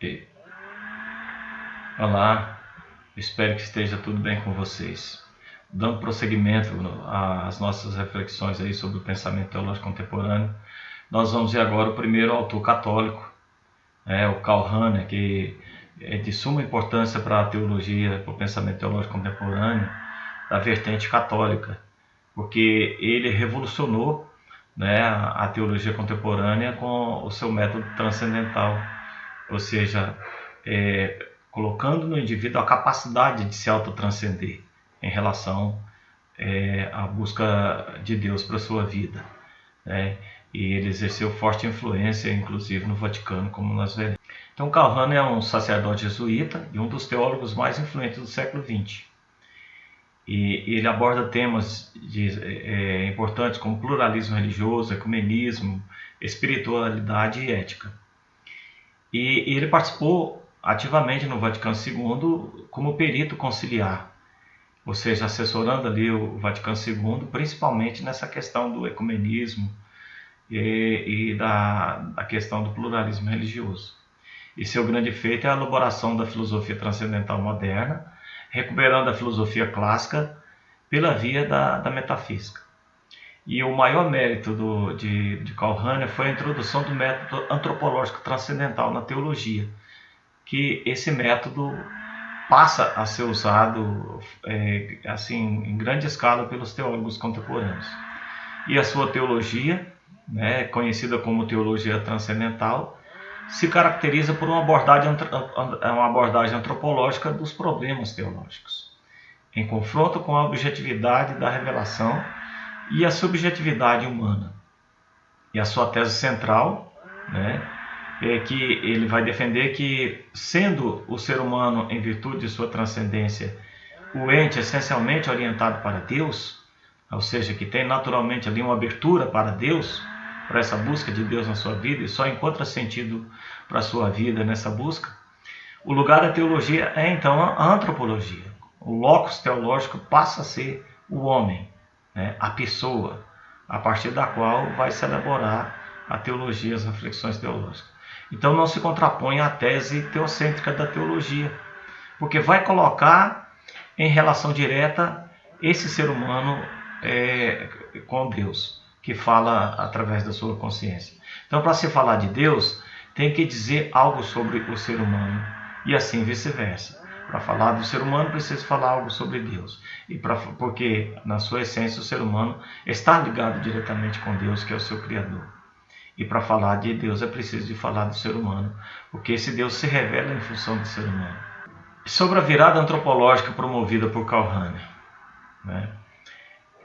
E- Olá, espero que esteja tudo bem com vocês. Dando prosseguimento às nossas reflexões aí sobre o pensamento teológico contemporâneo, nós vamos ver agora o primeiro autor católico, o Karl Rahner, que é de suma importância para a teologia, para o pensamento teológico contemporâneo, da vertente católica, porque ele revolucionou, a teologia contemporânea com o seu método transcendental, ou seja, colocando no indivíduo a capacidade de se autotranscender em relação à busca de Deus para a sua vida. E ele exerceu forte influência, inclusive no Vaticano, como nós veremos. Então, Karl Rahner é um sacerdote jesuíta e um dos teólogos mais influentes do século XX. E ele aborda temas importantes como pluralismo religioso, ecumenismo, espiritualidade e ética. E ele participou ativamente no Vaticano II como perito conciliar, ou seja, assessorando ali o Vaticano II, principalmente nessa questão do ecumenismo e da questão do pluralismo religioso. E seu grande feito é a elaboração da filosofia transcendental moderna, recuperando a filosofia clássica pela via da metafísica. E o maior mérito de Karl Rahner foi a introdução do método antropológico transcendental na teologia, que esse método passa a ser usado assim, em grande escala pelos teólogos contemporâneos. E a sua teologia, conhecida como teologia transcendental, se caracteriza por uma abordagem antropológica dos problemas teológicos, em confronto com a objetividade da revelação e a subjetividade humana. E a sua tese central, é que ele vai defender que, sendo o ser humano, em virtude de sua transcendência, o ente essencialmente orientado para Deus, ou seja, que tem naturalmente ali uma abertura para Deus, para essa busca de Deus na sua vida, e só encontra sentido para a sua vida nessa busca, o lugar da teologia é então a antropologia. O locus teológico passa a ser o homem, a pessoa, a partir da qual vai se elaborar a teologia, as reflexões teológicas. Então não se contrapõe à tese teocêntrica da teologia, porque vai colocar em relação direta esse ser humano com Deus, que fala através da sua consciência. Então, para se falar de Deus, tem que dizer algo sobre o ser humano, e assim vice-versa. Para falar do ser humano, precisa falar algo sobre Deus, porque na sua essência o ser humano está ligado diretamente com Deus, que é o seu Criador. E para falar de Deus é preciso de falar do ser humano, porque esse Deus se revela em função do ser humano. Sobre a virada antropológica promovida por Karl Rahner,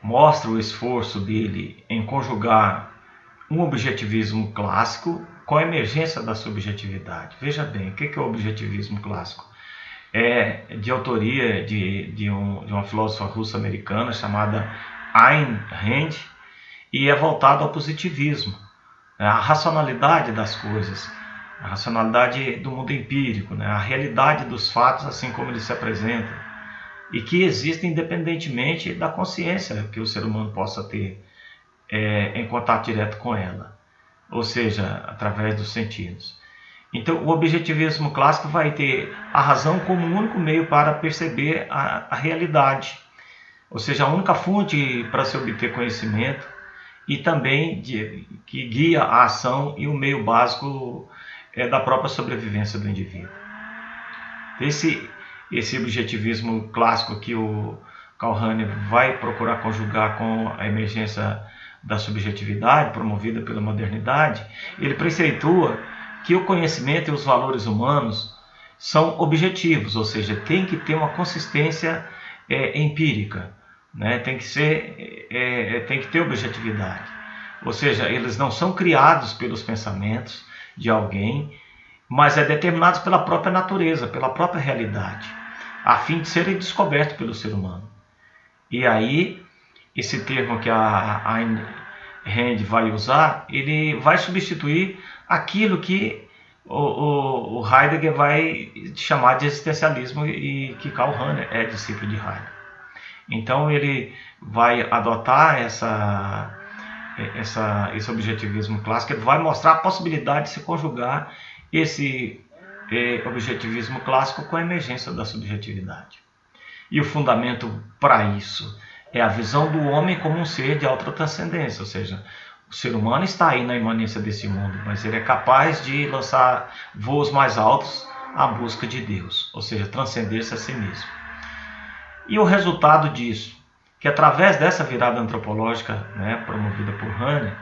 mostra o esforço dele em conjugar um objetivismo clássico com a emergência da subjetividade. Veja bem, o que é o objetivismo clássico? É de autoria de uma filósofa russo-americana chamada Ayn Rand, e é voltado ao positivismo, a racionalidade das coisas, a racionalidade do mundo empírico, a realidade dos fatos assim como eles se apresentam, e que existem independentemente da consciência que o ser humano possa ter em contato direto com ela, ou seja, através dos sentidos. Então, o objetivismo clássico vai ter a razão como o único meio para perceber a realidade, ou seja, a única fonte para se obter conhecimento, e também que guia a ação e o meio básico da própria sobrevivência do indivíduo. Esse objetivismo clássico que o Karl Rahner vai procurar conjugar com a emergência da subjetividade promovida pela modernidade, ele preceitua que o conhecimento e os valores humanos são objetivos, ou seja, tem que ter uma consistência empírica, tem que ter objetividade. Ou seja, eles não são criados pelos pensamentos de alguém, mas determinados pela própria natureza, pela própria realidade, a fim de serem descobertos pelo ser humano. E aí, esse termo que a Ayn Rand vai usar, ele vai substituir aquilo que o Heidegger vai chamar de existencialismo e que Karl Rahner é discípulo de Heidegger. Então ele vai adotar esse objetivismo clássico, ele vai mostrar a possibilidade de se conjugar esse objetivismo clássico com a emergência da subjetividade. E o fundamento para isso é a visão do homem como um ser de alta transcendência, ou seja, o ser humano está aí na imanência desse mundo, mas ele é capaz de lançar voos mais altos à busca de Deus, ou seja, transcender-se a si mesmo. E o resultado disso, que através dessa virada antropológica, né, promovida por Hahnemann,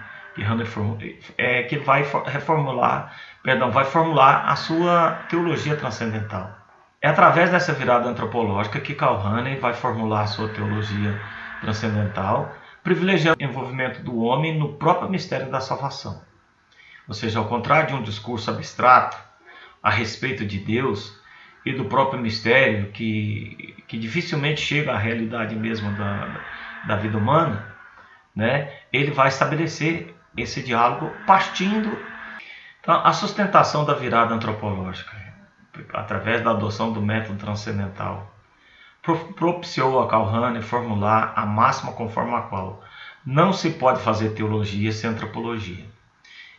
que vai formular a sua teologia transcendental. É através dessa virada antropológica que Karl Rahner vai formular a sua teologia transcendental, privilegiando o envolvimento do homem no próprio mistério da salvação. Ou seja, ao contrário de um discurso abstrato a respeito de Deus e do próprio mistério, que dificilmente chega à realidade mesmo da vida humana, né, ele vai estabelecer esse diálogo partindo. Então, a sustentação da virada antropológica, através da adoção do método transcendental, propiciou a Karl Rahner formular a máxima conforme a qual não se pode fazer teologia sem antropologia,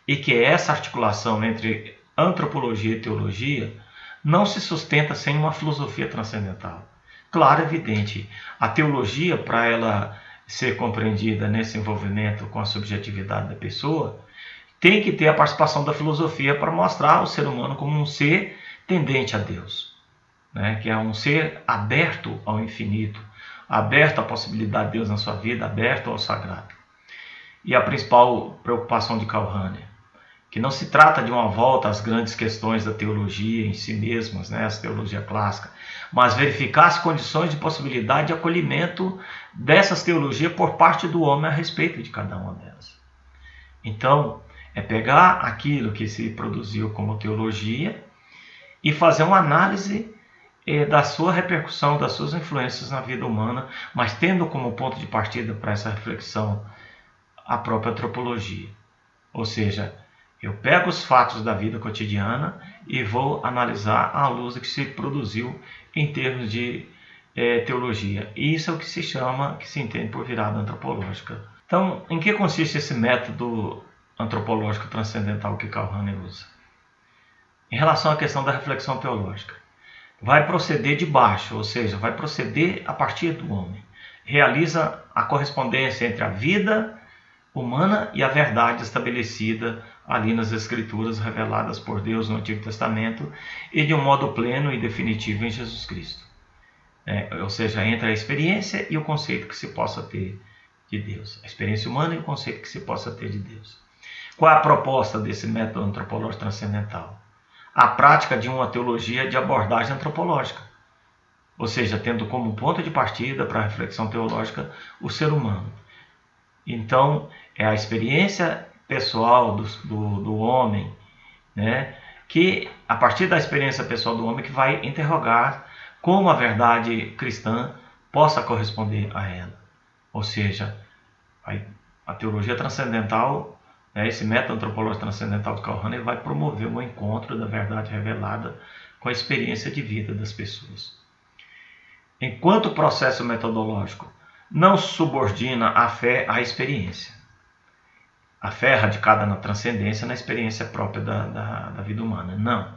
e que essa articulação entre antropologia e teologia não se sustenta sem uma filosofia transcendental. Claro, evidente, a teologia, para ela ser compreendida nesse envolvimento com a subjetividade da pessoa, tem que ter a participação da filosofia para mostrar o ser humano como um ser tendente a Deus, né? Que é um ser aberto ao infinito, aberto à possibilidade de Deus na sua vida, aberto ao sagrado. E a principal preocupação de Karl Rahner, que não se trata de uma volta às grandes questões da teologia em si mesmas, né, essa teologia clássica, mas verificar as condições de possibilidade de acolhimento dessas teologias por parte do homem a respeito de cada uma delas. Então, é pegar aquilo que se produziu como teologia e fazer uma análise da sua repercussão, das suas influências na vida humana, mas tendo como ponto de partida para essa reflexão a própria antropologia. Ou seja, eu pego os fatos da vida cotidiana e vou analisar à luz do que se produziu em termos de teologia. E isso é o que se chama, que se entende por virada antropológica. Então, em que consiste esse método antropológico transcendental que Karl Rahner usa? Em relação à questão da reflexão teológica, vai proceder de baixo, ou seja, vai proceder a partir do homem. Realiza a correspondência entre a vida humana e a verdade estabelecida ali nas Escrituras reveladas por Deus no Antigo Testamento e de um modo pleno e definitivo em Jesus Cristo. Ou seja, entre a experiência e o conceito que se possa ter de Deus. A experiência humana e o conceito que se possa ter de Deus. Qual é a proposta desse método antropológico transcendental? A prática de uma teologia de abordagem antropológica. Ou seja, tendo como ponto de partida para a reflexão teológica o ser humano. Então, é a experiência pessoal do homem, né, que a partir da experiência pessoal do homem que vai interrogar como a verdade cristã possa corresponder a ela. Ou seja, a teologia transcendental, né, esse método antropológico transcendental de Karl Rahner vai promover o encontro da verdade revelada com a experiência de vida das pessoas. Enquanto processo metodológico não subordina a fé à experiência. A fé é radicada na transcendência, na experiência própria da vida humana. Não.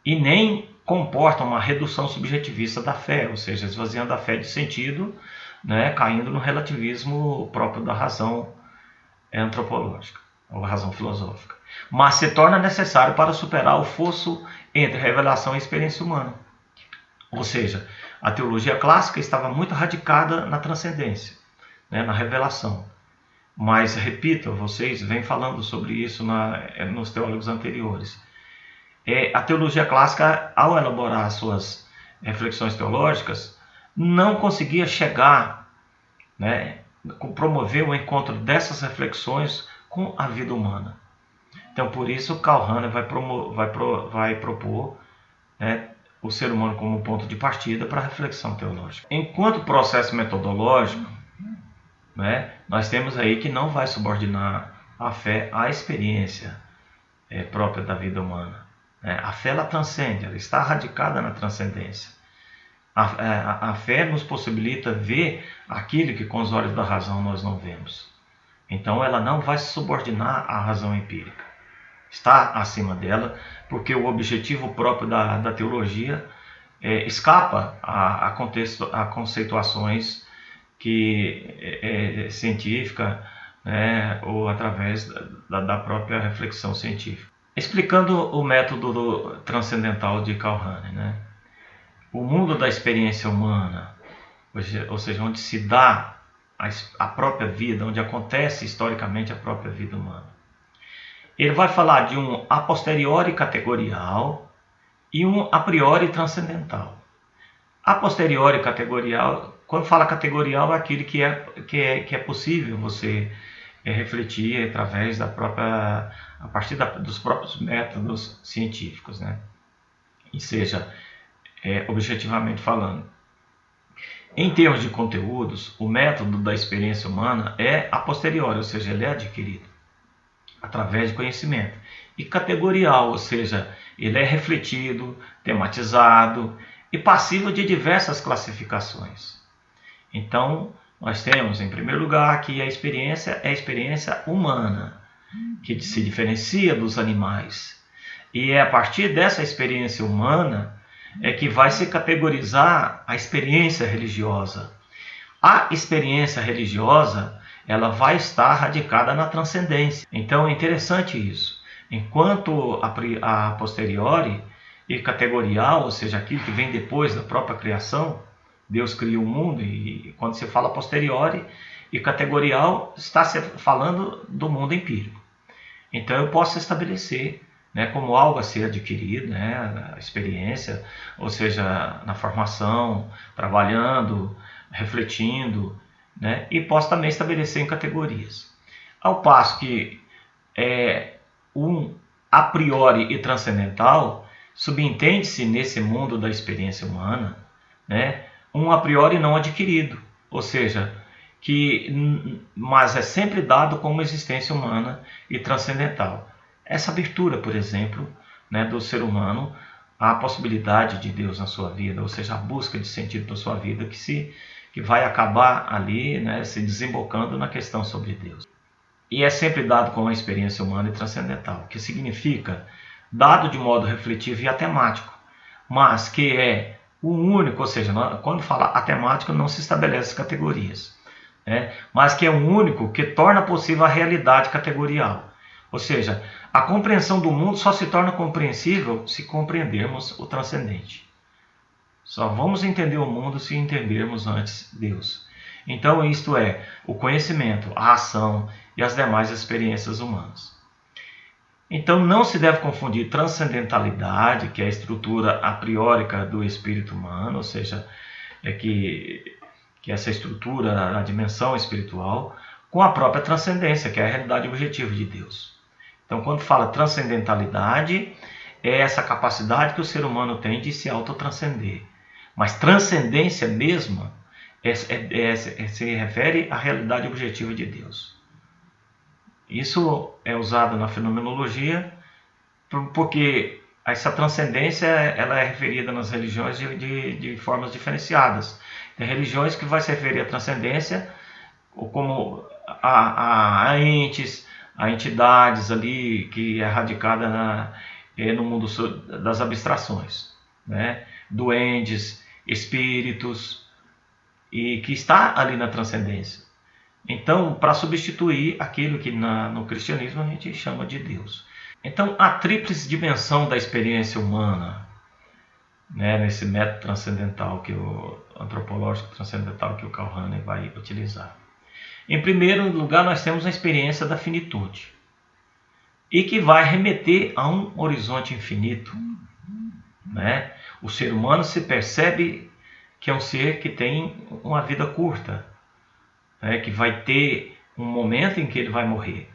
E nem comporta uma redução subjetivista da fé, ou seja, esvaziando a fé de sentido, né, caindo no relativismo próprio da razão antropológica, ou razão filosófica. Mas se torna necessário para superar o fosso entre revelação e experiência humana. Ou seja, a teologia clássica estava muito radicada na transcendência, né, na revelação. Mas, repito, vocês vêm falando sobre isso nos teólogos anteriores. A teologia clássica, ao elaborar as suas reflexões teológicas, não conseguia chegar, né, promover o encontro dessas reflexões com a vida humana. Então, por isso, Karl Rahner vai propor, né, o ser humano como ponto de partida para a reflexão teológica. Enquanto processo metodológico, né, nós temos aí que não vai subordinar a fé à experiência própria da vida humana. A fé, ela transcende, ela está radicada na transcendência. A fé nos possibilita ver aquilo que com os olhos da razão nós não vemos. Então ela não vai se subordinar à razão empírica. está acima dela, porque o objetivo próprio da teologia escapa a conceituações científicas, né, ou através da própria reflexão científica. Explicando o método transcendental de Calhoun, né? O mundo da experiência humana, ou seja, onde se dá a própria vida, onde acontece historicamente a própria vida humana. Ele vai falar de um a posteriori categorial e um a priori transcendental. A posteriori categorial, quando fala categorial, é aquilo que é possível você refletir através da própria, a partir dos próprios métodos científicos, né? E seja, objetivamente falando. Em termos de conteúdos, o método da experiência humana é a posteriori, ou seja, ele é adquirido através de conhecimento. E categorial, ou seja, ele é refletido, tematizado e passível de diversas classificações. Então, nós temos, em primeiro lugar, que a experiência é a experiência humana, que se diferencia dos animais. E é a partir dessa experiência humana que vai se categorizar a experiência religiosa. A experiência religiosa, ela vai estar radicada na transcendência. Então é interessante isso. Enquanto a posteriori e categorial, ou seja, aquilo que vem depois da própria criação, Deus criou o mundo, e quando se fala posteriori e categorial, está se falando do mundo empírico. Então eu posso estabelecer, né, como algo a ser adquirido, né, a experiência, ou seja, na formação, trabalhando, refletindo, né, e posso também estabelecer em categorias. Ao passo que um a priori e transcendental subentende-se nesse mundo da experiência humana, né, um a priori não adquirido, ou seja, mas é sempre dado como existência humana e transcendental. Essa abertura, por exemplo, né, do ser humano à possibilidade de Deus na sua vida, ou seja, a busca de sentido da sua vida que vai acabar ali, né, se desembocando na questão sobre Deus. E é sempre dado como uma experiência humana e transcendental, que significa dado de modo refletivo e atemático, mas que é o único, ou seja, quando fala atemático não se estabelece categorias, né, mas que é o único que torna possível a realidade categorial. Ou seja, a compreensão do mundo só se torna compreensível se compreendermos o transcendente. Só vamos entender o mundo se entendermos antes Deus. Então, isto é o conhecimento, a ação e as demais experiências humanas. Então, não se deve confundir transcendentalidade, que é a estrutura a priórica do espírito humano, ou seja, que essa estrutura, a dimensão espiritual, com a própria transcendência, que é a realidade objetiva de Deus. Então, quando fala transcendentalidade, é essa capacidade que o ser humano tem de se autotranscender. Mas transcendência mesma se refere à realidade objetiva de Deus. Isso é usado na fenomenologia porque essa transcendência ela é referida nas religiões de formas diferenciadas. Tem religiões que vai se referir à transcendência como a entes, a entidades ali que é radicada no mundo das abstrações, né? Duendes, espíritos, e que está ali na transcendência. Então, para substituir aquilo que no cristianismo a gente chama de Deus. Então, a tríplice dimensão da experiência humana, né, nesse método transcendental, antropológico transcendental que o Calhoun vai utilizar. Em primeiro lugar, nós temos a experiência da finitude, e que vai remeter a um horizonte infinito, né? O ser humano se percebe que é um ser que tem uma vida curta, né? Que vai ter um momento em que ele vai morrer.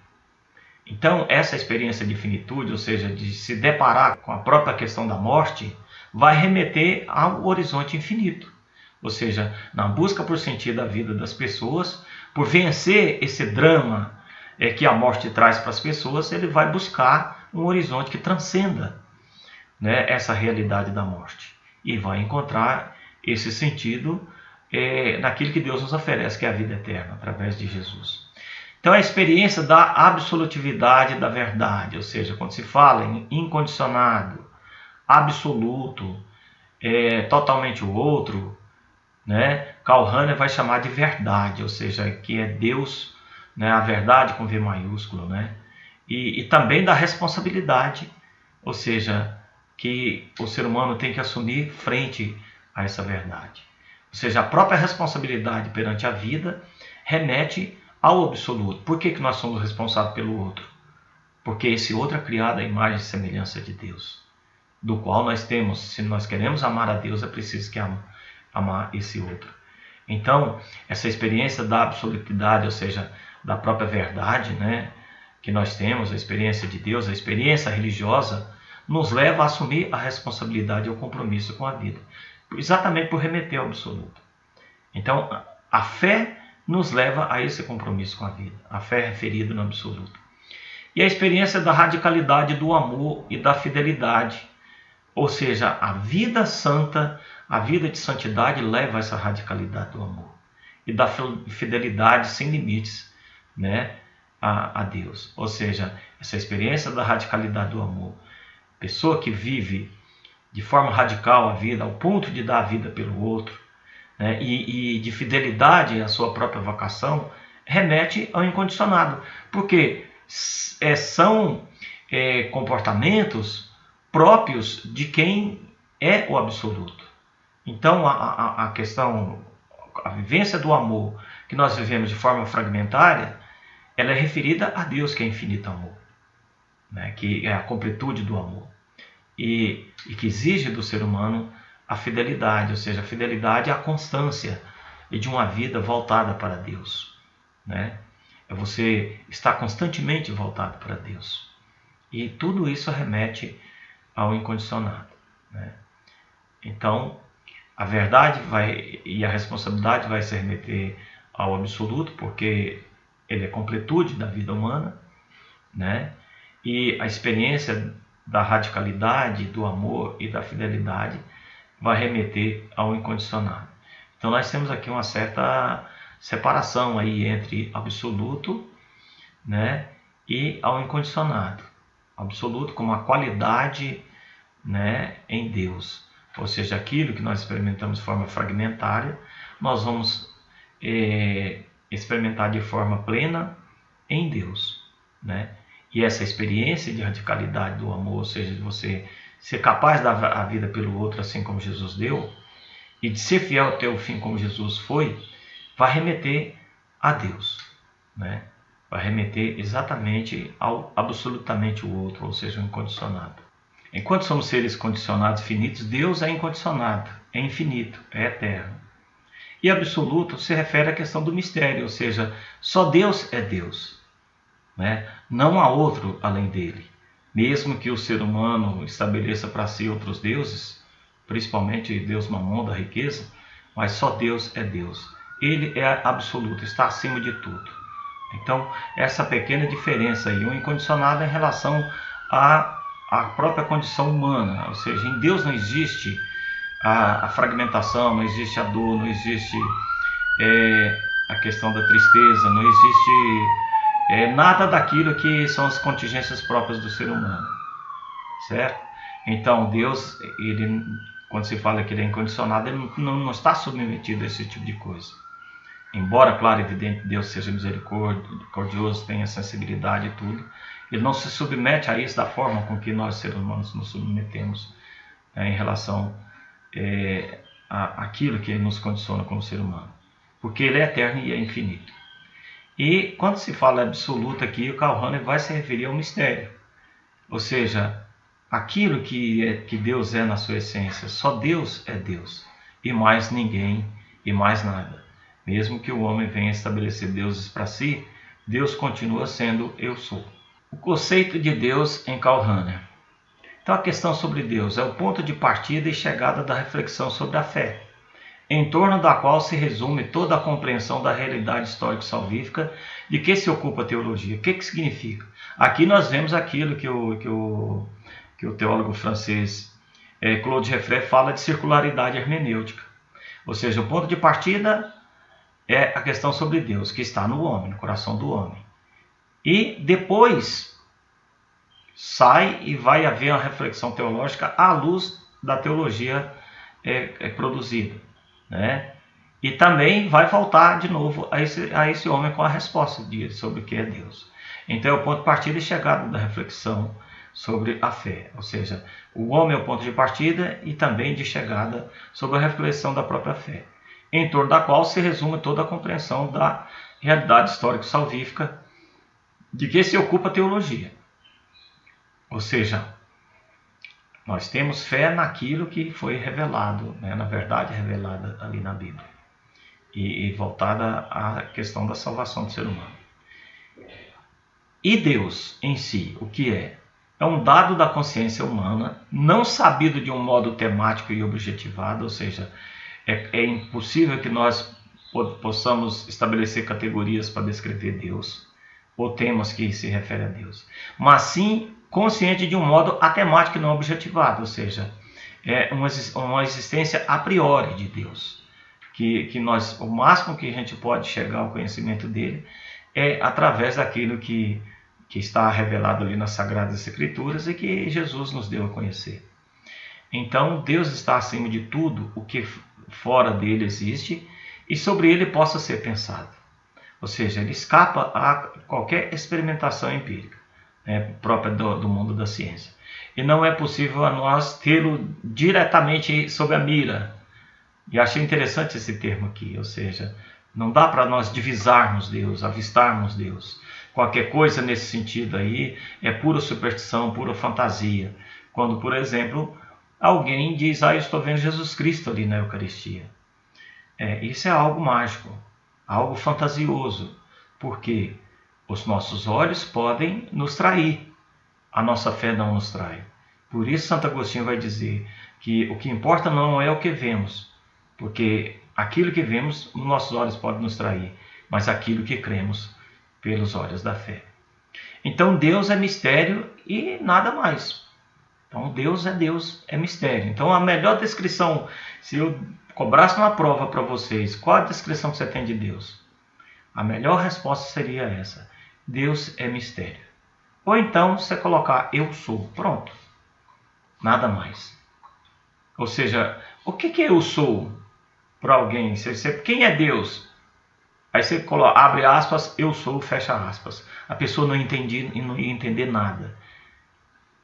Então, essa experiência de finitude, ou seja, de se deparar com a própria questão da morte, vai remeter ao horizonte infinito. Ou seja, na busca por sentido da vida das pessoas, por vencer esse drama que a morte traz para as pessoas, ele vai buscar um horizonte que transcenda, né, essa realidade da morte. E vai encontrar esse sentido naquilo que Deus nos oferece, que é a vida eterna, através de Jesus. Então a experiência da absolutividade da verdade, ou seja, quando se fala em incondicionado, absoluto, totalmente o outro, né? Karl Rahner vai chamar de verdade, ou seja, que é Deus, né? A verdade com V maiúsculo, né? E também da responsabilidade, ou seja, que o ser humano tem que assumir frente a essa verdade. Ou seja, a própria responsabilidade perante a vida remete ao absoluto. Por que nós somos responsáveis pelo outro? Porque esse outro é criado à imagem e semelhança de Deus, do qual nós temos, se nós queremos amar a Deus, é preciso que amar esse outro. Então, essa experiência da absolutidade, ou seja, da própria verdade, né, que nós temos, a experiência de Deus, a experiência religiosa, nos leva a assumir a responsabilidade e o compromisso com a vida, exatamente por remeter ao absoluto. Então, a fé nos leva a esse compromisso com a vida, a fé é referida no absoluto. E a experiência da radicalidade do amor e da fidelidade, ou seja, a vida santa, a vida de santidade leva a essa radicalidade do amor e da fidelidade sem limites, né, a Deus. Ou seja, essa experiência da radicalidade do amor, pessoa que vive de forma radical a vida, ao ponto de dar a vida pelo outro, né, e de fidelidade à sua própria vocação, remete ao incondicionado, porque são comportamentos próprios de quem é o absoluto. Então a questão, a vivência do amor que nós vivemos de forma fragmentária, ela é referida a Deus, que é infinito amor, né, que é a completude do amor, e que exige do ser humano a fidelidade, ou seja, a fidelidade é a constância de uma vida voltada para Deus, né? É você estar constantemente voltado para Deus. E tudo isso remete ao incondicionado, né? Então, a verdade e a responsabilidade vai se remeter ao absoluto, porque ele é completude da vida humana, né? E a experiência da radicalidade, do amor e da fidelidade vai remeter ao incondicionado. Então nós temos aqui uma certa separação aí entre absoluto, né, e ao incondicionado. Absoluto como a qualidade, né, em Deus, ou seja, aquilo que nós experimentamos de forma fragmentária, nós vamos experimentar de forma plena em Deus, né? E essa experiência de radicalidade do amor, ou seja, de você ser capaz de dar a vida pelo outro assim como Jesus deu, e de ser fiel até o fim como Jesus foi, vai remeter a Deus, né? Vai remeter exatamente ao absolutamente o outro, ou seja, o incondicionado. Enquanto somos seres condicionados finitos, Deus é incondicionado, é infinito, é eterno. E absoluto se refere à questão do mistério, ou seja, só Deus é Deus, né? Não há outro além dele. Mesmo que o ser humano estabeleça para si outros deuses, principalmente Deus Mamon, da riqueza, mas só Deus é Deus. Ele é absoluto, está acima de tudo. Então, essa pequena diferença aí, o incondicionado em relação à própria condição humana, ou seja, em Deus não existe a fragmentação, não existe a dor, não existe a questão da tristeza, não existe nada daquilo que são as contingências próprias do ser humano, certo? Então Deus, ele, quando se fala que ele é incondicionado, ele não está submetido a esse tipo de coisa. Embora, claro, evidente, Deus seja misericordioso, tenha sensibilidade e tudo, ele não se submete a isso da forma com que nós, seres humanos, nos submetemos em relação àquilo que ele nos condiciona como ser humano, porque ele é eterno e é infinito. E quando se fala absoluto aqui, o Karl Rahner vai se referir ao mistério, ou seja, aquilo que Deus é na sua essência. Só Deus é Deus, e mais ninguém e mais nada. Mesmo que o homem venha estabelecer deuses para si, Deus continua sendo eu sou. O conceito de Deus em Karl Rahner. Então a questão sobre Deus é o ponto de partida e chegada da reflexão sobre a fé, em torno da qual se resume toda a compreensão da realidade histórico-salvífica de que se ocupa a teologia. O que significa? Aqui nós vemos aquilo que o teólogo francês Claude Refré fala de circularidade hermenêutica. Ou seja, o ponto de partida é a questão sobre Deus, que está no homem, no coração do homem. E depois sai e vai haver uma reflexão teológica à luz da teologia produzida, né? E também vai voltar de novo a esse homem com a resposta sobre o que é Deus. Então é o ponto de partida e chegada da reflexão sobre a fé. Ou seja, o homem é o ponto de partida e também de chegada sobre a reflexão da própria fé, em torno da qual se resume toda a compreensão da realidade histórico-salvífica de que se ocupa a teologia. Ou seja, nós temos fé naquilo que foi revelado, né, na verdade revelada ali na Bíblia, e voltada à questão da salvação do ser humano. E Deus em si, o que é? É um dado da consciência humana, não sabido de um modo temático e objetivado, ou seja, é impossível que nós possamos estabelecer categorias para descrever Deus, ou temas que se referem a Deus, mas sim consciente de um modo atemático e não objetivado, ou seja, é uma existência a priori de Deus, que nós, o máximo que a gente pode chegar ao conhecimento dele é através daquilo que está revelado ali nas Sagradas Escrituras e que Jesus nos deu a conhecer. Então, Deus está acima de tudo o que fora dele existe e sobre ele possa ser pensado. Ou seja, ele escapa a qualquer experimentação empírica, né, própria do mundo da ciência. E não é possível a nós tê-lo diretamente sob a mira. E achei interessante esse termo aqui, ou seja, não dá para nós divisarmos Deus, avistarmos Deus. Qualquer coisa nesse sentido aí é pura superstição, pura fantasia. Quando, por exemplo, alguém diz, eu estou vendo Jesus Cristo ali na Eucaristia. Isso é algo mágico, algo fantasioso, porque os nossos olhos podem nos trair, a nossa fé não nos trai. Por isso Santo Agostinho vai dizer que o que importa não é o que vemos, porque aquilo que vemos, os nossos olhos podem nos trair, mas aquilo que cremos pelos olhos da fé. Então Deus é mistério e nada mais. Então Deus, é mistério. Então a melhor descrição, se eu cobrasse uma prova para vocês, qual a descrição que você tem de Deus? A melhor resposta seria essa: Deus é mistério. Ou então você colocar eu sou, pronto. Nada mais. Ou seja, o que eu sou para alguém? Quem é Deus? Aí você coloca, abre aspas, eu sou, fecha aspas. A pessoa não ia entender nada.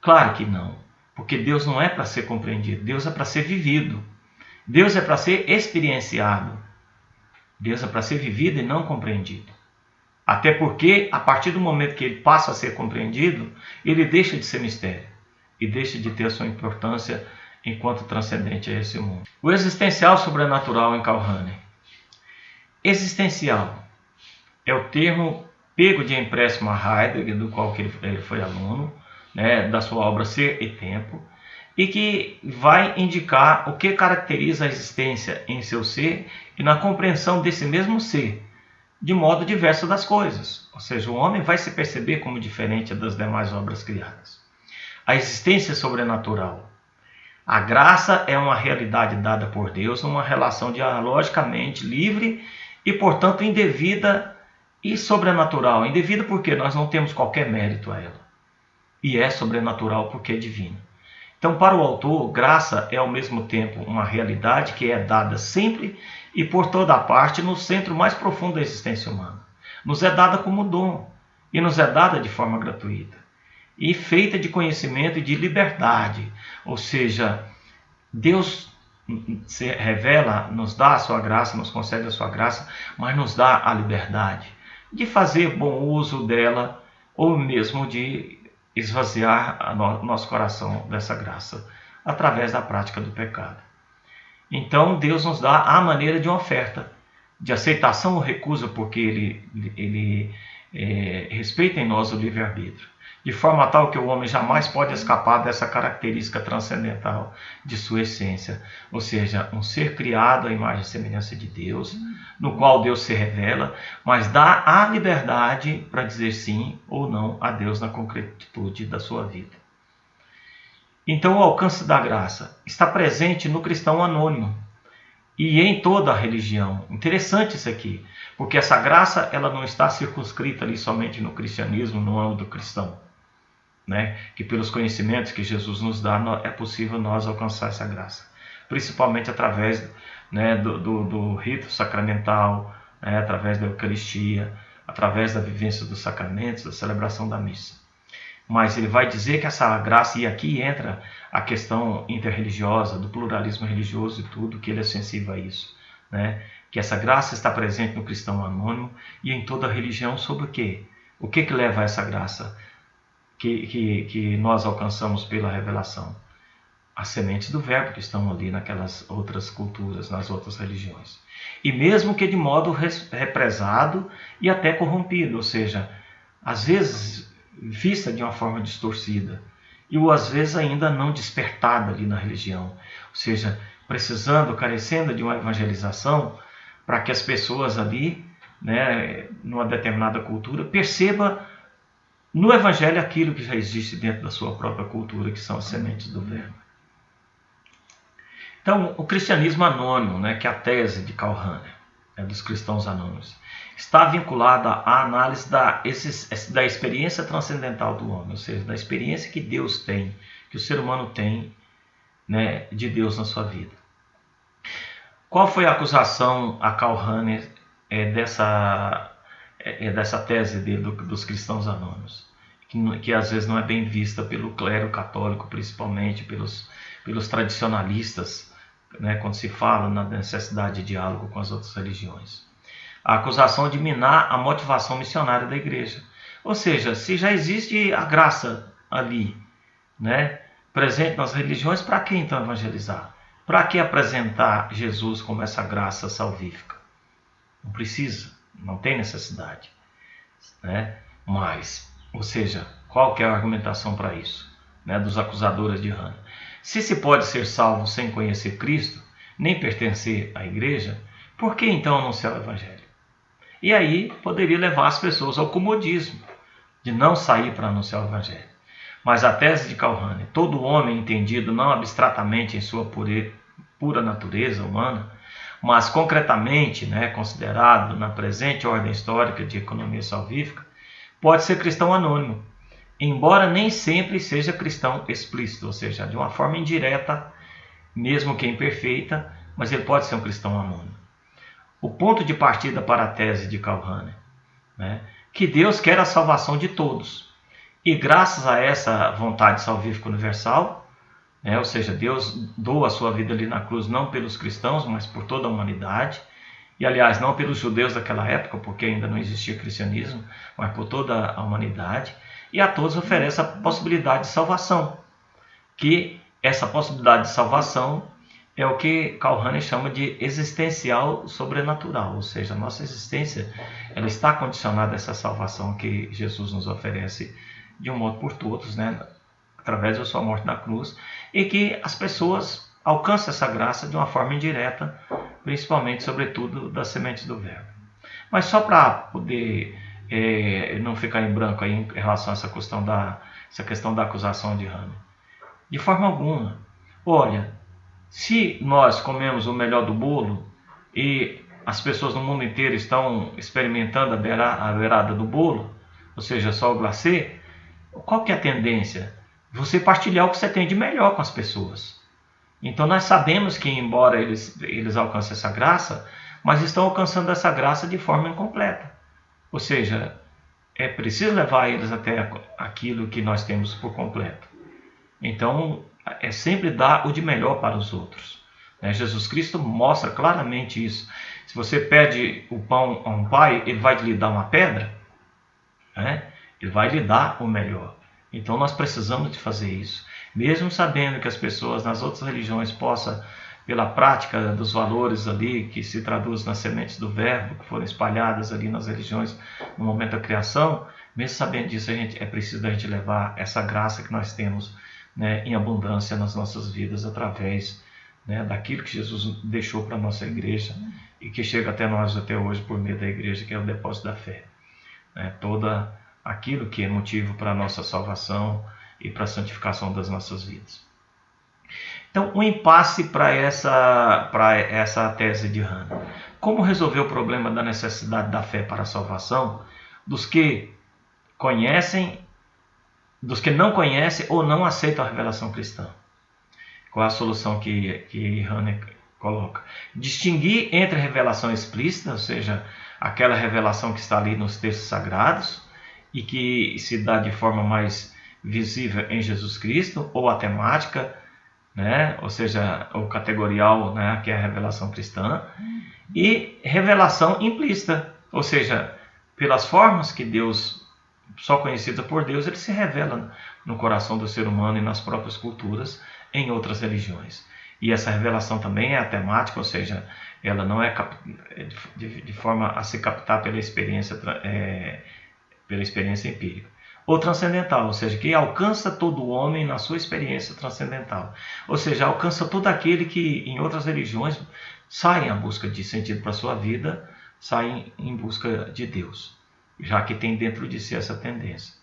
Claro que não. Porque Deus não é para ser compreendido. Deus é para ser vivido. Deus é para ser experienciado. Deus é para ser vivido e não compreendido. Até porque, a partir do momento que ele passa a ser compreendido, ele deixa de ser mistério. E deixa de ter a sua importância enquanto transcendente a esse mundo. O existencial sobrenatural em Karl Rahner. Existencial é o termo pego de empréstimo a Heidegger, do qual ele foi aluno, né, da sua obra Ser e Tempo, e que vai indicar o que caracteriza a existência em seu ser e na compreensão desse mesmo ser, de modo diverso das coisas. Ou seja, o homem vai se perceber como diferente das demais obras criadas. A existência sobrenatural. A graça é uma realidade dada por Deus numa relação dialogicamente livre e, portanto, indevida e sobrenatural. Indevida porque nós não temos qualquer mérito a ela. E é sobrenatural porque é divino. Então, para o autor, graça é ao mesmo tempo uma realidade que é dada sempre e por toda parte no centro mais profundo da existência humana. Nos é dada como dom e nos é dada de forma gratuita e feita de conhecimento e de liberdade. Ou seja, Deus se revela, nos dá a sua graça, nos concede a sua graça, mas nos dá a liberdade de fazer bom uso dela ou mesmo de esvaziar nosso coração dessa graça através da prática do pecado. Então Deus nos dá a maneira de uma oferta, de aceitação ou recusa, porque ele respeita em nós o livre-arbítrio, de forma tal que o homem jamais pode escapar dessa característica transcendental de sua essência, ou seja, um ser criado à imagem e semelhança de Deus, no qual Deus se revela, mas dá a liberdade para dizer sim ou não a Deus na concretude da sua vida. Então o alcance da graça está presente no cristão anônimo e em toda a religião. Interessante isso aqui, porque essa graça ela não está circunscrita ali somente no cristianismo, no âmbito cristão, né? Que pelos conhecimentos que Jesus nos dá é possível nós alcançar essa graça, principalmente através, né, do rito sacramental, né, através da Eucaristia, através da vivência dos sacramentos, da celebração da missa. Mas ele vai dizer que essa graça, e aqui entra a questão interreligiosa, do pluralismo religioso e tudo, que ele é sensível a isso, né? Que essa graça está presente no cristão anônimo e em toda a religião. Sobre o quê? O que leva a essa graça que nós alcançamos pela revelação? As sementes do verbo que estão ali naquelas outras culturas, nas outras religiões. E mesmo que de modo represado e até corrompido, ou seja, às vezes vista de uma forma distorcida, e às vezes ainda não despertada ali na religião, ou seja, precisando, carecendo de uma evangelização, para que as pessoas ali, né, numa determinada cultura, percebam no evangelho aquilo que já existe dentro da sua própria cultura, que são as sementes do verbo. Então, o cristianismo anônimo, né, que é a tese de Calhoun, dos cristãos anônimos, está vinculada à análise da experiência transcendental do homem, ou seja, da experiência que Deus tem, que o ser humano tem, né, de Deus na sua vida. Qual foi a acusação a Calhoun dessa tese dele, dos cristãos anônimos? Que às vezes não é bem vista pelo clero católico, principalmente pelos tradicionalistas, né, quando se fala na necessidade de diálogo com as outras religiões. A acusação de minar a motivação missionária da igreja. Ou seja, se já existe a graça ali, né, presente nas religiões, para que então evangelizar? Para que apresentar Jesus como essa graça salvífica? Não precisa, não tem necessidade, né? Mas, ou seja, qual que é a argumentação para isso, né, dos acusadores de Hannah? Se pode ser salvo sem conhecer Cristo, nem pertencer à igreja, por que então anunciar o evangelho? E aí poderia levar as pessoas ao comodismo de não sair para anunciar o evangelho. Mas a tese de Calhoun, todo homem entendido não abstratamente em sua pura natureza humana, mas concretamente, né, considerado na presente ordem histórica de economia salvífica, pode ser cristão anônimo, embora nem sempre seja cristão explícito, ou seja, de uma forma indireta, mesmo que imperfeita, mas ele pode ser um cristão anônimo. O ponto de partida para a tese de Calhoun, né, que Deus quer a salvação de todos. E graças a essa vontade salvífica universal, né, ou seja, Deus doa a sua vida ali na cruz não pelos cristãos, mas por toda a humanidade. E aliás, não pelos judeus daquela época, porque ainda não existia cristianismo, mas por toda a humanidade. E a todos oferece a possibilidade de salvação. Que essa possibilidade de salvação é o que Calhoun chama de existencial sobrenatural, ou seja, a nossa existência ela está condicionada a essa salvação que Jesus nos oferece de um modo por todos, né, através da sua morte na cruz, e que as pessoas alcançam essa graça de uma forma indireta, principalmente, sobretudo, das sementes do verbo. Mas só para poder não ficar em branco aí em relação a essa questão da acusação de Hannah. De forma alguma. Olha, se nós comemos o melhor do bolo e as pessoas no mundo inteiro estão experimentando a beirada do bolo, ou seja, só o glacê, qual que é a tendência? Você partilhar o que você tem de melhor com as pessoas. Então nós sabemos que, embora eles alcancem essa graça, mas estão alcançando essa graça de forma incompleta. Ou seja, é preciso levar eles até aquilo que nós temos por completo. Então, é sempre dar o de melhor para os outros. Jesus Cristo mostra claramente isso. Se você pede o pão a um pai, ele vai lhe dar uma pedra? Ele vai lhe dar o melhor. Então nós precisamos de fazer isso. Mesmo sabendo que as pessoas nas outras religiões possam, pela prática dos valores ali, que se traduz nas sementes do verbo, que foram espalhadas ali nas religiões no momento da criação, mesmo sabendo disso, é preciso a gente levar essa graça que nós temos, né, em abundância nas nossas vidas, através, né, daquilo que Jesus deixou para a nossa igreja e que chega até nós até hoje por meio da igreja, que é o depósito da fé. Toda aquilo que é motivo para a nossa salvação e para a santificação das nossas vidas. Então, um impasse para essa tese de Hannah. Como resolver o problema da necessidade da fé para a salvação dos que conhecem, dos que não conhecem ou não aceitam a revelação cristã? Qual é a solução que Hannah coloca? Distinguir entre a revelação explícita, ou seja, aquela revelação que está ali nos textos sagrados e que se dá de forma mais visível em Jesus Cristo, ou a temática, né? Ou seja, o categorial, né? Que é a revelação cristã, e revelação implícita, ou seja, pelas formas que Deus, só conhecida por Deus, ele se revela no coração do ser humano e nas próprias culturas em outras religiões. E essa revelação também é a temática, ou seja, ela não é de forma a se captar pela experiência empírica. Ou transcendental, ou seja, que alcança todo homem na sua experiência transcendental. Ou seja, alcança todo aquele que em outras religiões sai à busca de sentido para a sua vida, sai em busca de Deus, já que tem dentro de si essa tendência.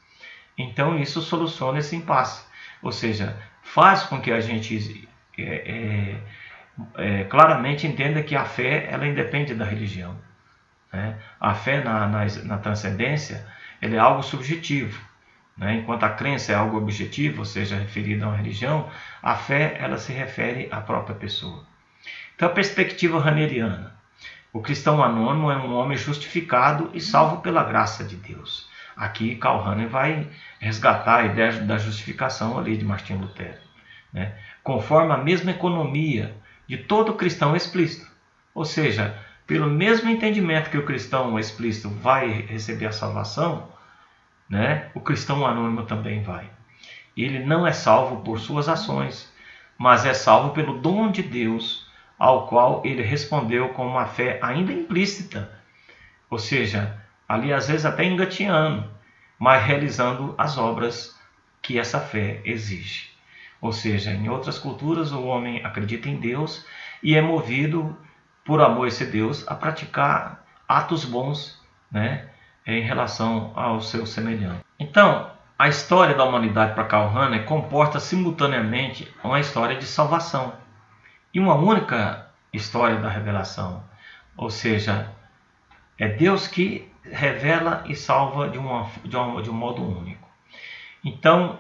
Então isso soluciona esse impasse, ou seja, faz com que a gente claramente entenda que a fé ela independe da religião, né? A fé na transcendência ela é algo subjetivo, né? Enquanto a crença é algo objetivo, ou seja, referida a uma religião, a fé ela se refere à própria pessoa. Então a perspectiva haneriana: o cristão anônimo é um homem justificado e salvo pela graça de Deus. Aqui Karl Rahner vai resgatar a ideia da justificação ali de Martinho Lutero, né? Conforme a mesma economia de todo cristão explícito, ou seja, pelo mesmo entendimento que o cristão explícito vai receber a salvação, né? O cristão anônimo também vai. Ele não é salvo por suas ações, mas é salvo pelo dom de Deus, ao qual ele respondeu com uma fé ainda implícita, ou seja, ali às vezes até engatinhando, mas realizando as obras que essa fé exige. Ou seja, em outras culturas o homem acredita em Deus e é movido por amor a esse Deus a praticar atos bons, né, em relação ao seu semelhante. Então, a história da humanidade para Karl Rahner comporta simultaneamente uma história de salvação e uma única história da revelação, ou seja, é Deus que revela e salva de um modo único. Então,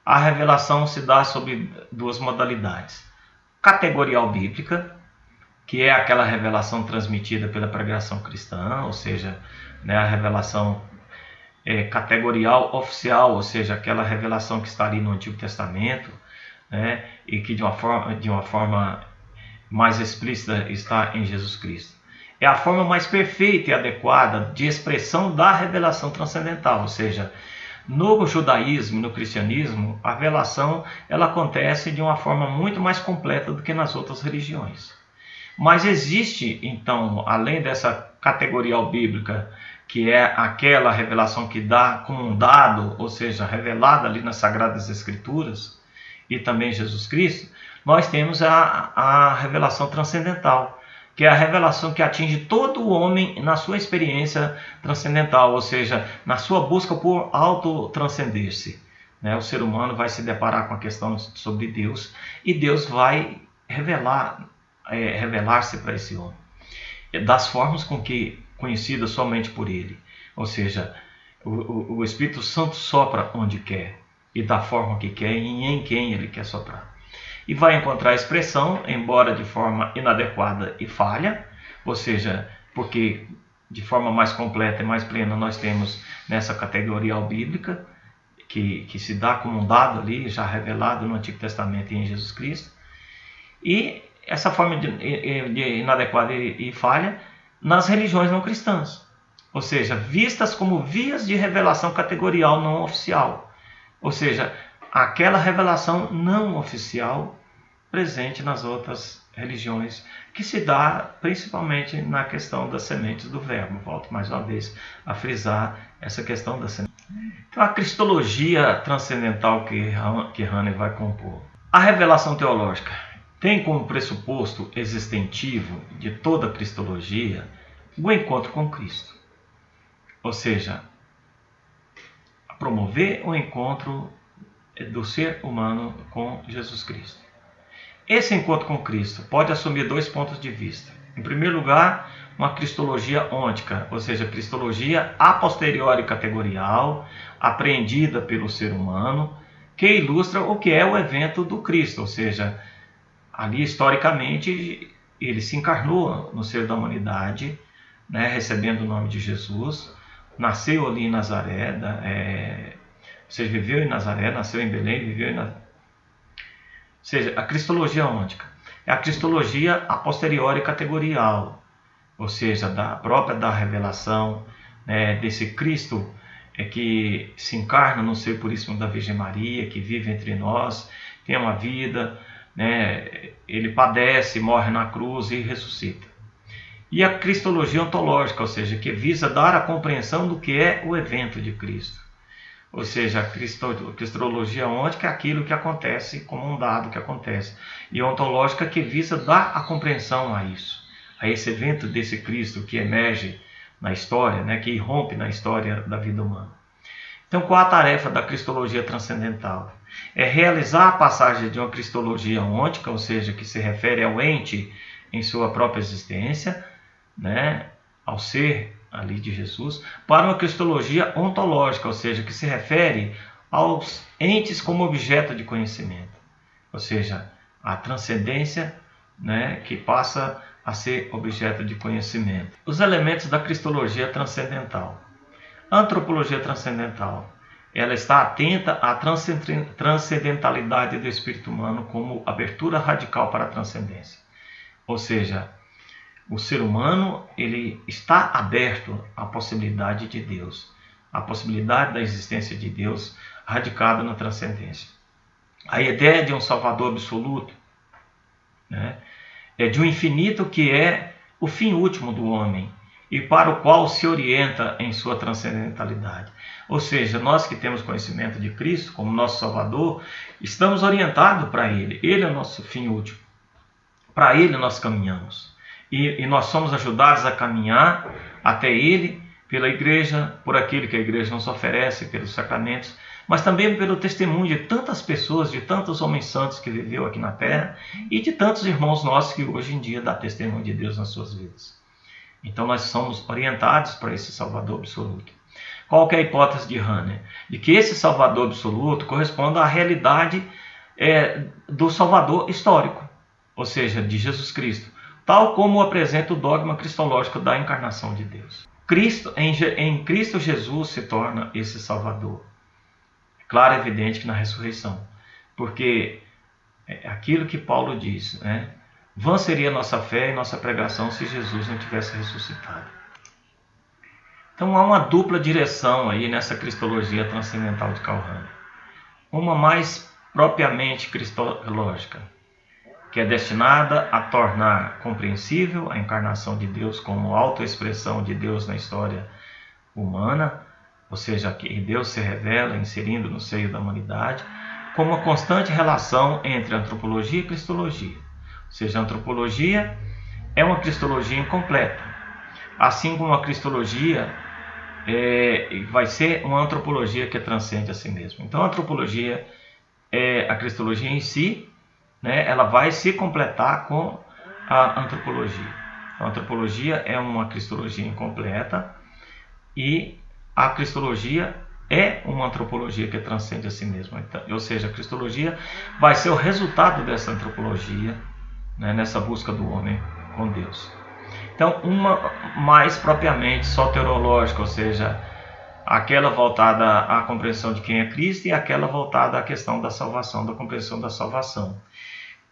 a revelação se dá sob duas modalidades: categorial bíblica, que é aquela revelação transmitida pela pregação cristã, ou seja, né, a revelação categorial oficial, ou seja, aquela revelação que está ali no Antigo Testamento, né, e que de uma forma mais explícita está em Jesus Cristo. É a forma mais perfeita e adequada de expressão da revelação transcendental, ou seja, no judaísmo e no cristianismo, a revelação ela acontece de uma forma muito mais completa do que nas outras religiões. Mas existe, então, além dessa categorial bíblica, que é aquela revelação que dá como um dado, ou seja, revelada ali nas Sagradas Escrituras, e também Jesus Cristo, nós temos a revelação transcendental, que é a revelação que atinge todo o homem na sua experiência transcendental, ou seja, na sua busca por autotranscender-se, né? O ser humano vai se deparar com a questão sobre Deus e Deus vai revelar-se para esse homem das formas com que conhecidas somente por ele, ou seja, o Espírito Santo sopra onde quer e da forma que quer e em quem ele quer soprar. E vai encontrar expressão, embora de forma inadequada e falha, ou seja, porque de forma mais completa e mais plena nós temos nessa categorial bíblica, que se dá como um dado ali, já revelado no Antigo Testamento e em Jesus Cristo, e essa forma de inadequada e falha nas religiões não cristãs, ou seja, vistas como vias de revelação categorial não oficial, ou seja, aquela revelação não oficial presente nas outras religiões, que se dá principalmente na questão das sementes do verbo. Volto mais uma vez a frisar essa questão da semente. Então, a cristologia transcendental que Rahner vai compor. A revelação teológica tem como pressuposto existentivo de toda a cristologia o encontro com Cristo, ou seja, promover o encontro do ser humano com Jesus Cristo. esse encontro com Cristo pode assumir dois pontos de vista. Em primeiro lugar, uma cristologia ôntica, ou seja, cristologia a posteriori categorial, apreendida pelo ser humano, que ilustra o que é o evento do Cristo, ou seja, ali historicamente ele se encarnou no seio da humanidade, né, recebendo o nome de Jesus, nasceu ali em Nazaré, ou seja, viveu em Nazaré, nasceu em Belém, viveu em Nazaré. Ou seja, a cristologia ôntica é a cristologia a posteriori categorial, ou seja, própria da revelação, né, desse Cristo que se encarna no seio puríssimo da Virgem Maria, que vive entre nós, tem uma vida, né, ele padece, morre na cruz e ressuscita. E a cristologia ontológica, ou seja, que visa dar a compreensão do que é o evento de Cristo. Ou seja, a cristologia ôntica é aquilo que acontece como um dado que acontece. E a ontológica que visa dar a compreensão a isso, a esse evento desse Cristo que emerge na história, né, que irrompe na história da vida humana. Então, qual a tarefa da cristologia transcendental? É realizar a passagem de uma cristologia ôntica, ou seja, que se refere ao ente em sua própria existência, né, ao ser ali de Jesus, para uma cristologia ontológica, ou seja, que se refere aos entes como objeto de conhecimento, ou seja, a transcendência, né, que passa a ser objeto de conhecimento. Os elementos da cristologia transcendental. A antropologia transcendental, ela está atenta à transcendentalidade do espírito humano como abertura radical para a transcendência. Ou seja, o ser humano ele está aberto à possibilidade de Deus, à possibilidade da existência de Deus radicada na transcendência. A ideia de um Salvador absoluto, né, é de um infinito que é o fim último do homem e para o qual se orienta em sua transcendentalidade. Ou seja, nós que temos conhecimento de Cristo como nosso Salvador, estamos orientados para Ele. Ele é o nosso fim último. Para Ele nós caminhamos. E nós somos ajudados a caminhar até Ele pela igreja, por aquilo que a igreja nos oferece, pelos sacramentos, mas também pelo testemunho de tantas pessoas, de tantos homens santos que viveu aqui na terra e de tantos irmãos nossos que hoje em dia dão testemunho de Deus nas suas vidas. Então nós somos orientados para esse Salvador absoluto. Qual que é a hipótese de Rahner? De que esse Salvador absoluto corresponda à realidade do Salvador histórico, ou seja, de Jesus Cristo, tal como apresenta o dogma cristológico da encarnação de Deus. Em Cristo Jesus se torna esse Salvador. É claro e evidente que na ressurreição, porque é aquilo que Paulo diz, né? Vã seria nossa fé e nossa pregação se Jesus não tivesse ressuscitado. Então há uma dupla direção aí nessa cristologia transcendental de Karl Rahner. Uma mais propriamente cristológica, que é destinada a tornar compreensível a encarnação de Deus como autoexpressão de Deus na história humana, ou seja, que Deus se revela inserindo no seio da humanidade, como uma constante relação entre antropologia e cristologia. Ou seja, a antropologia é uma cristologia incompleta, assim como a cristologia vai ser uma antropologia que transcende a si mesma. Então a antropologia é a cristologia em si, né, ela vai se completar com a antropologia. Então, a antropologia é uma cristologia incompleta e a cristologia é uma antropologia que transcende a si mesma. Então, ou seja, a cristologia vai ser o resultado dessa antropologia, né, nessa busca do homem com Deus. Então, uma mais propriamente soteriológica, ou seja, aquela voltada à compreensão de quem é Cristo e aquela voltada à questão da salvação, da compreensão da salvação.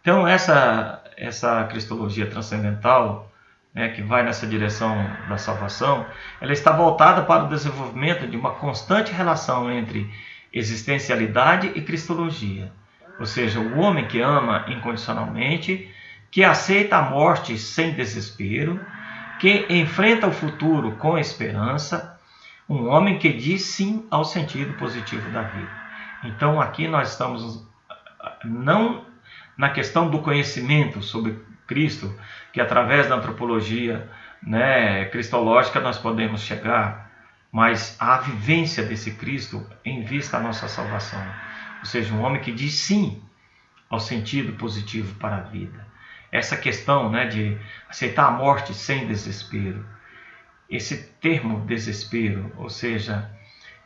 Então, essa cristologia transcendental, né, que vai nessa direção da salvação, ela está voltada para o desenvolvimento de uma constante relação entre existencialidade e cristologia. Ou seja, o homem que ama incondicionalmente, que aceita a morte sem desespero, que enfrenta o futuro com esperança, um homem que diz sim ao sentido positivo da vida. Então, aqui nós estamos não na questão do conhecimento sobre Cristo, que através da antropologia, né, cristológica nós podemos chegar, mas a vivência desse Cristo em vista à nossa salvação. Ou seja, um homem que diz sim ao sentido positivo para a vida. Essa questão, né, de aceitar a morte sem desespero. Esse termo desespero, ou seja,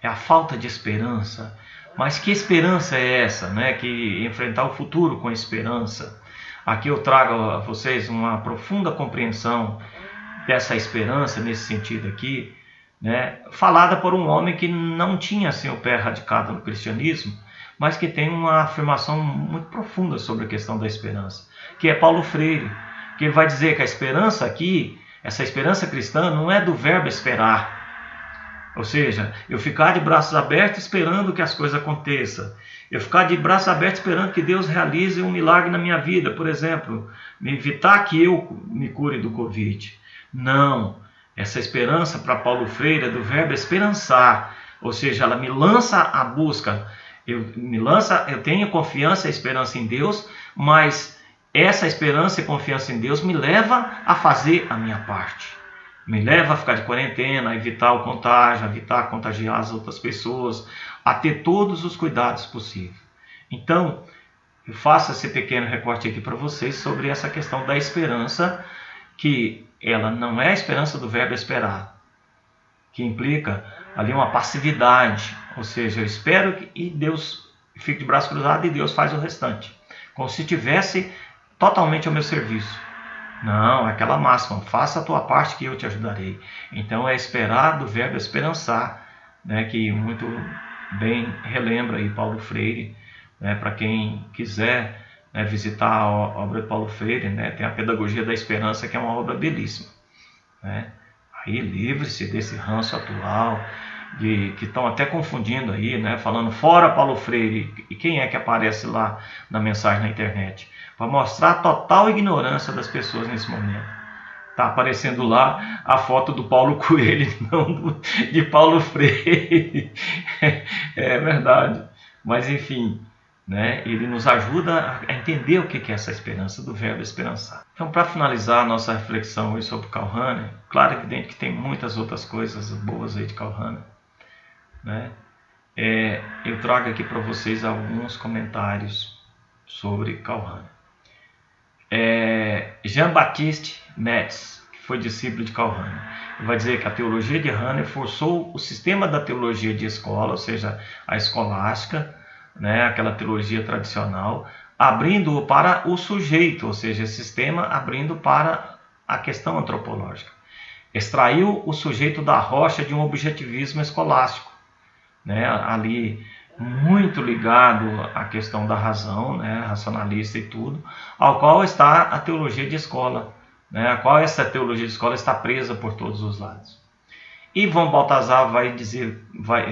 é a falta de esperança. Mas que esperança é essa, né? Que enfrentar o futuro com esperança. Aqui eu trago a vocês uma profunda compreensão dessa esperança nesse sentido aqui, né? Falada por um homem que não tinha assim, o pé radicado no cristianismo, mas que tem uma afirmação muito profunda sobre a questão da esperança, que é Paulo Freire, que ele vai dizer que a esperança aqui, essa esperança cristã, não é do verbo esperar, ou seja, eu ficar de braços abertos esperando que as coisas aconteçam, eu ficar de braços abertos esperando que Deus realize um milagre na minha vida, por exemplo, me evitar que eu me cure do Covid. Não, essa esperança para Paulo Freire é do verbo esperançar, ou seja, ela me lança à busca, eu tenho confiança e esperança em Deus, mas essa esperança e confiança em Deus me leva a fazer a minha parte. Me leva a ficar de quarentena, a evitar o contágio, a evitar contagiar as outras pessoas, a ter todos os cuidados possíveis. Então, eu faço esse pequeno recorte aqui para vocês sobre essa questão da esperança, que ela não é a esperança do verbo esperar, que implica ali uma passividade, ou seja, eu espero que Deus fique de braço cruzado e Deus faz o restante, como se estivesse totalmente ao meu serviço. Não, é aquela máxima, faça a tua parte que eu te ajudarei. Então é esperar do verbo esperançar, né, que muito bem relembra aí Paulo Freire, né, para quem quiser, né, visitar a obra de Paulo Freire, né, tem a Pedagogia da Esperança, que é uma obra belíssima, né? Aí livre-se desse ranço atual, que estão até confundindo aí, né, falando fora Paulo Freire, e quem é que aparece lá na mensagem na internet? Para mostrar a total ignorância das pessoas nesse momento. Está aparecendo lá a foto do Paulo Coelho, não de Paulo Freire. É verdade. Mas enfim, né, ele nos ajuda a entender o que é essa esperança do verbo esperançar. Então, para finalizar a nossa reflexão aí sobre Karl Rahner, claro, evidente que tem muitas outras coisas boas aí de Karl Rahner, né? Eu trago aqui para vocês alguns comentários sobre Karl Rahner. Jean-Baptiste Metz, que foi discípulo de Karl Rahner, vai dizer que a teologia de Rahner forçou o sistema da teologia de escola, ou seja, a escolástica, né, aquela teologia tradicional, abrindo-o para o sujeito, ou seja, esse sistema abrindo para a questão antropológica. Extraiu o sujeito da rocha de um objetivismo escolástico, né, ali muito ligado à questão da razão, né, racionalista e tudo, ao qual está a teologia de escola, né, a qual essa teologia de escola está presa por todos os lados. E von Balthasar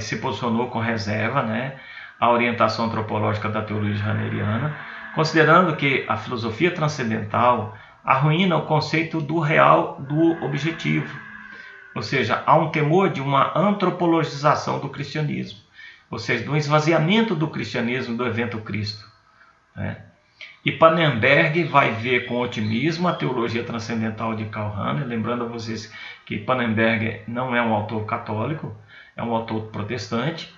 se posicionou com reserva, né, a orientação antropológica da teologia rahneriana, considerando que a filosofia transcendental arruína o conceito do real, do objetivo, ou seja, há um temor de uma antropologização do cristianismo, ou seja, do esvaziamento do cristianismo do evento Cristo, né? E Pannenberg vai ver com otimismo a teologia transcendental de Karl Rahner, lembrando a vocês que Pannenberg não é um autor católico, é um autor protestante,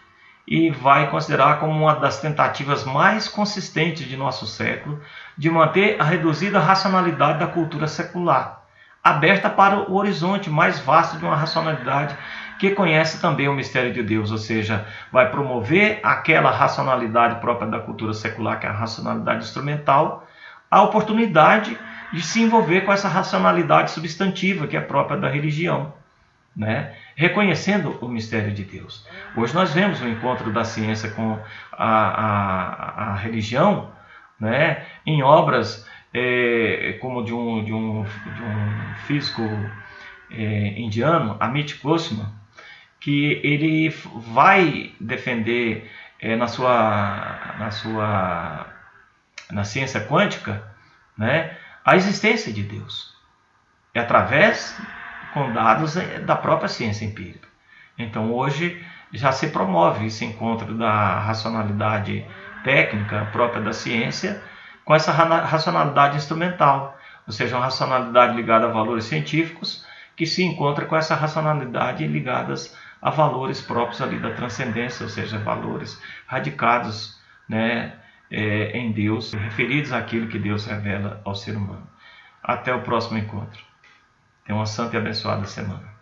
e vai considerar como uma das tentativas mais consistentes de nosso século de manter a reduzida racionalidade da cultura secular, aberta para o horizonte mais vasto de uma racionalidade que conhece também o mistério de Deus, ou seja, vai promover aquela racionalidade própria da cultura secular, que é a racionalidade instrumental, a oportunidade de se envolver com essa racionalidade substantiva, que é própria da religião, né? Reconhecendo o mistério de Deus. Hoje nós vemos o encontro da ciência com a religião, né, em obras como de um físico indiano, Amit Goswami, que ele vai defender na ciência quântica, né, a existência de Deus, através com dados da própria ciência empírica. Então hoje já se promove esse encontro da racionalidade técnica própria da ciência com essa racionalidade instrumental, ou seja, uma racionalidade ligada a valores científicos que se encontra com essa racionalidade ligadas a valores próprios ali da transcendência, ou seja, valores radicados, né, em Deus, referidos àquilo que Deus revela ao ser humano. Até o próximo encontro. Tenha uma santa e abençoada semana.